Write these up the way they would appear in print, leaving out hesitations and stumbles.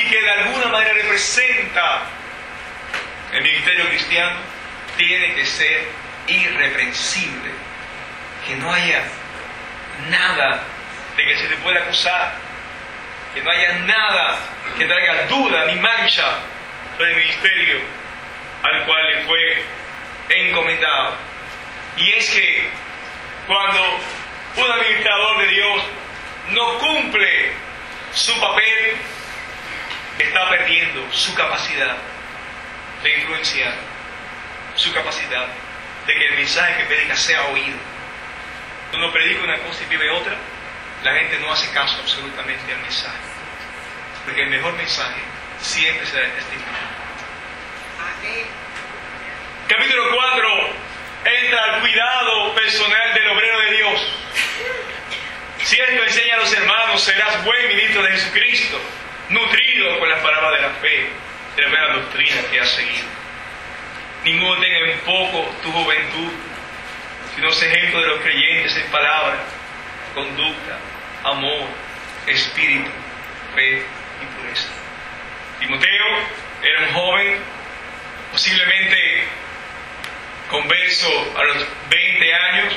y que de alguna manera representa el ministerio cristiano, tiene que ser irreprensible. Que no haya nada de que se le pueda acusar, que no haya nada que traiga duda ni mancha sobre el ministerio al cual le fue encomendado. Y es que cuando un administrador de Dios no cumple su papel, está perdiendo su capacidad de influenciar, su capacidad de que el mensaje que predica sea oído. Uno predica una cosa y vive otra, la gente no hace caso absolutamente al mensaje, porque el mejor mensaje siempre será el testimonio. Amén. Capítulo 4 entra al cuidado personal del obrero de Dios. Si esto enseña a los hermanos, serás buen ministro de Jesucristo, nutrido con las palabras de la fe, de la buena doctrina que has seguido. Ninguno tenga en poco tu juventud, sino sé ejemplo de los creyentes en palabra, conducta, amor, espíritu, fe y pureza. Timoteo era un joven, posiblemente converso a los 20 años.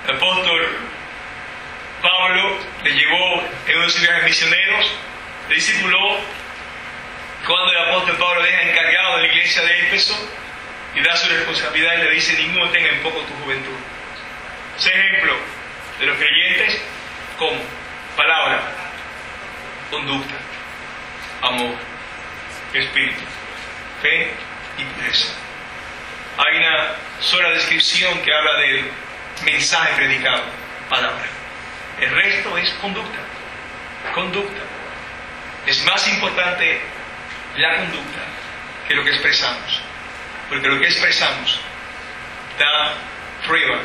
El apóstol Pablo le llevó en uno de sus viajes misioneros, le discipuló. Cuando el apóstol Pablo deja encargado de la iglesia de Éfeso y da su responsabilidad, y le dice: ninguno tenga en poco tu juventud. Sé ejemplo de los creyentes como palabra, conducta, amor, espíritu, fe y pureza. Hay una sola descripción que habla del mensaje predicado: palabra. El resto es conducta. Conducta. Es más importante la conducta que lo que expresamos, porque lo que expresamos da prueba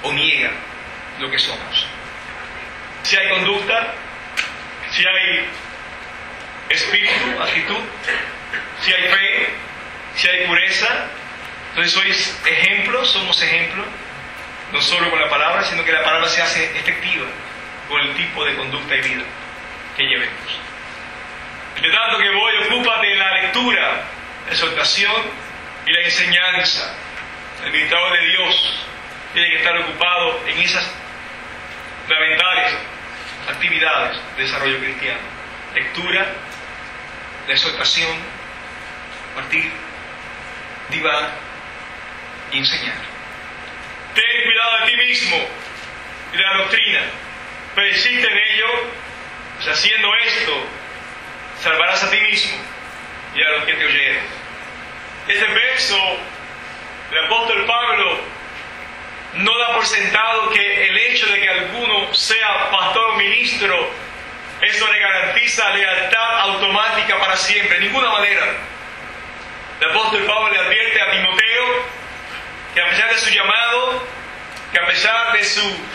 o niega lo que somos. Si hay conducta, si hay espíritu, actitud, si hay fe, si hay pureza, entonces sois ejemplos, somos ejemplos, no solo con la palabra, sino que la palabra se hace efectiva con el tipo de conducta y vida que llevemos. De tanto que voy, ocúpate de la lectura, la exhortación y la enseñanza. El ministrador de Dios tiene que estar ocupado en esas fundamentales actividades de desarrollo cristiano: lectura, la exhortación, compartir, divagar y enseñar. Ten cuidado de ti mismo y de la doctrina, persiste en ello, pues haciendo esto salvarás a ti mismo y a los que te oyeren. Este verso del apóstol Pablo no da por sentado que el hecho de que alguno sea pastor o ministro, eso le garantiza lealtad automática para siempre, de ninguna manera. El apóstol Pablo le advierte a Timoteo que a pesar de su llamado, que a pesar de su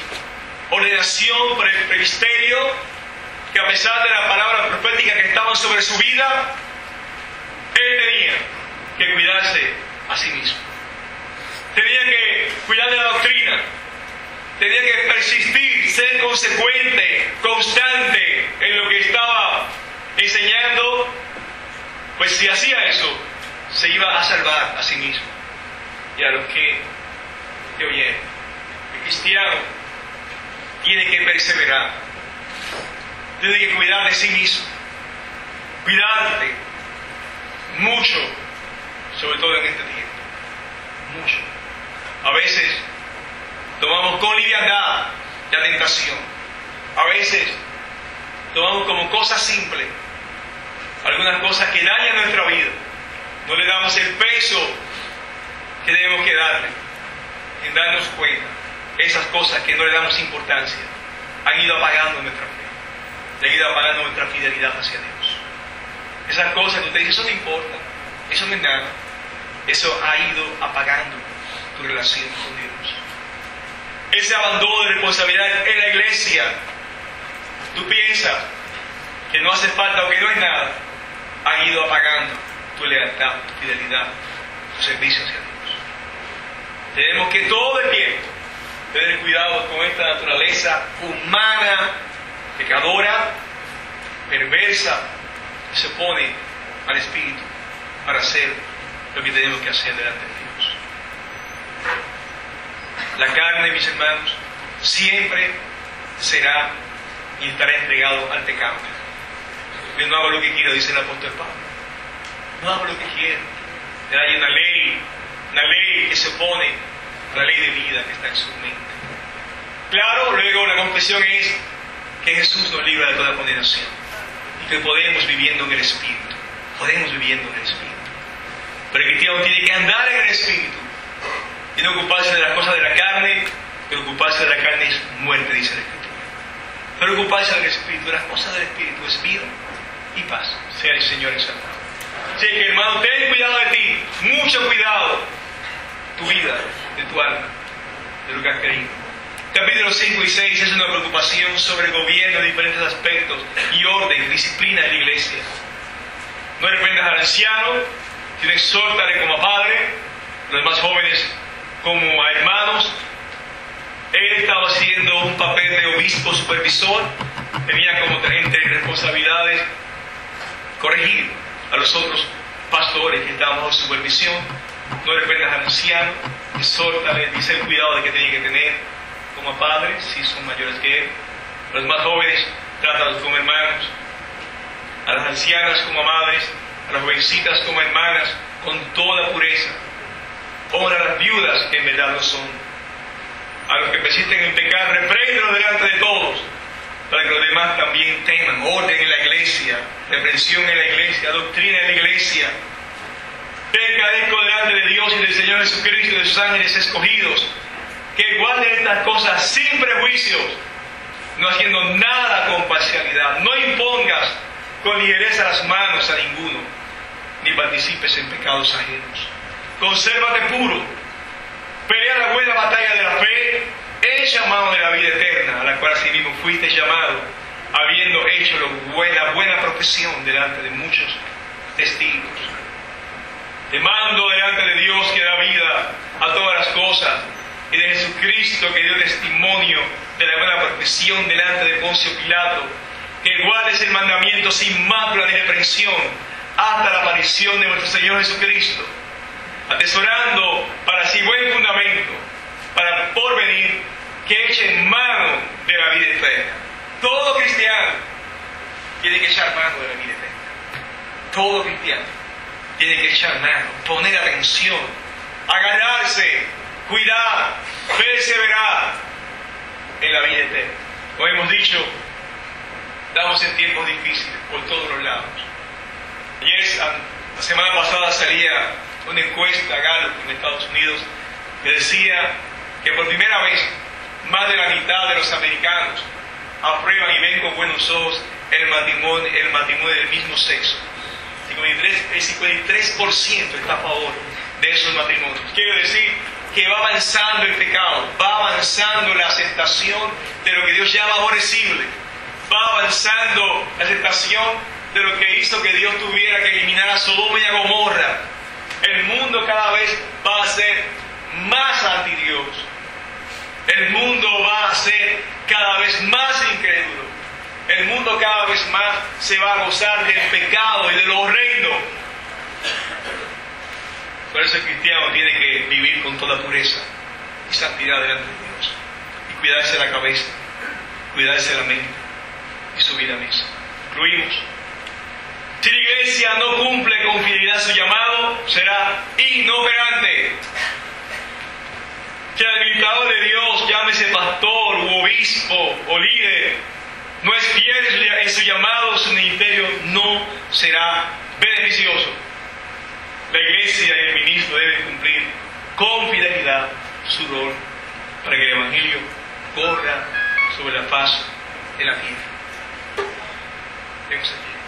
ordenación por el presbiterio, que a pesar de la palabra profética que estaban sobre su vida, él tenía que cuidarse a sí mismo. Tenía que cuidar de la doctrina, tenía que persistir, ser consecuente, constante en lo que estaba enseñando, pues si hacía eso, se iba a salvar a sí mismo y a los que oyeron. El cristiano tiene que perseverar, tiene que cuidar de sí mismo, cuidarte mucho, sobre todo en este tiempo, mucho. A veces tomamos con liviandad la tentación, a veces tomamos como cosas simples algunas cosas que dañan nuestra vida, no le damos el peso que debemos que darle, en darnos cuenta. Esas cosas que no le damos importancia han ido apagando nuestra fe, han ido apagando nuestra fidelidad hacia Dios. Esas cosas que usted dice, eso no importa, eso no es nada, eso ha ido apagando tu relación con Dios. Ese abandono de responsabilidad en la iglesia, tú piensas que no hace falta o que no es nada, han ido apagando tu lealtad, tu fidelidad, tu servicio hacia Dios. Tenemos que todo el tiempo tener cuidado con esta naturaleza humana, pecadora, perversa, se opone al Espíritu para hacer lo que tenemos que hacer delante de Dios. La carne, mis hermanos, siempre será y estará entregado al pecado. Yo no hago lo que quiero, dice el apóstol Pablo. No hago lo que quiero. Hay una ley que se opone a la ley de vida que está en su mente. Claro, luego la confesión es que Jesús nos libra de toda condenación y que podemos viviendo en el Espíritu. Podemos viviendo en el Espíritu. Pero el cristiano tiene que andar en el Espíritu y no ocuparse de las cosas de la carne, que ocuparse de la carne es muerte, dice la Escritura. Pero ocuparse del Espíritu, de las cosas del Espíritu es vida y paz. Sea el Señor exaltado. Así que, hermano, ten cuidado de ti, mucho cuidado, tu vida, de tu alma, de lo que has creído. Capítulos 5 y 6 es una preocupación sobre el gobierno de diferentes aspectos y orden, disciplina en la iglesia. No reprendas al anciano, sino exhórtale como a padre, los más jóvenes como a hermanos. Él estaba haciendo un papel de obispo supervisor, tenía como entre responsabilidades corregir a los otros pastores que estaban bajo supervisión. No reprendas al anciano, exhórtale, dice el cuidado de que tiene que tener como a padres, si son mayores que él. A los más jóvenes, trátalos como hermanos. A las ancianas como a madres, a las jovencitas como hermanas, con toda pureza. Honra a las viudas que en verdad lo son. A los que persisten en pecar, repréndelos delante de todos, para que los demás también teman orden en la iglesia, reprensión en la iglesia, doctrina en la iglesia. Te encarezco delante de Dios y del Señor Jesucristo y de sus ángeles escogidos, que guarden estas cosas sin prejuicios, no haciendo nada con parcialidad. No impongas con ligereza las manos a ninguno, ni participes en pecados ajenos. Consérvate puro, pelea la buena batalla de la fe, echa mano de la vida eterna, a la cual asimismo fuiste llamado, habiendo hecho la buena profesión delante de muchos testigos. Te mando delante de Dios que da vida a todas las cosas, y de Jesucristo que dio testimonio de la buena profesión delante de Poncio Pilato, que guardes el mandamiento sin mácula ni reprensión hasta la aparición de nuestro Señor Jesucristo, atesorando para sí buen fundamento, para por venir que eche mano de la vida eterna. Todo cristiano tiene que echar mano de la vida eterna. Todo cristiano tiene que echar mano, poner atención, agarrarse, cuidar, perseverar en la vida eterna. Como hemos dicho, estamos en tiempos difíciles por todos los lados. La semana pasada salía una encuesta Gallup en Estados Unidos que decía que por primera vez más de la mitad de los americanos aprueban y ven con buenos ojos el matrimonio del mismo sexo. El 53% está a favor de esos matrimonios. Quiero decir que va avanzando el pecado, va avanzando la aceptación de lo que Dios llama aborrecible, va avanzando la aceptación de lo que hizo que Dios tuviera que eliminar a Sodoma y a Gomorra. El mundo cada vez va a ser más anti Dios. El mundo va a ser cada vez más incrédulo. El mundo cada vez más se va a gozar del pecado y de lo horrendo. Por eso el cristiano tiene que vivir con toda pureza y santidad delante de Dios. Y cuidarse la cabeza, cuidarse la mente y su vida misma. Concluimos. Si la iglesia no cumple con fidelidad su llamado, será inoperante. Si el administrador de Dios, llámese pastor, u obispo o líder, no es fiel en su llamado, su ministerio no será beneficioso. La iglesia y el ministro deben cumplir con fidelidad su rol para que el evangelio corra sobre la faz de la tierra. Vemos aquí.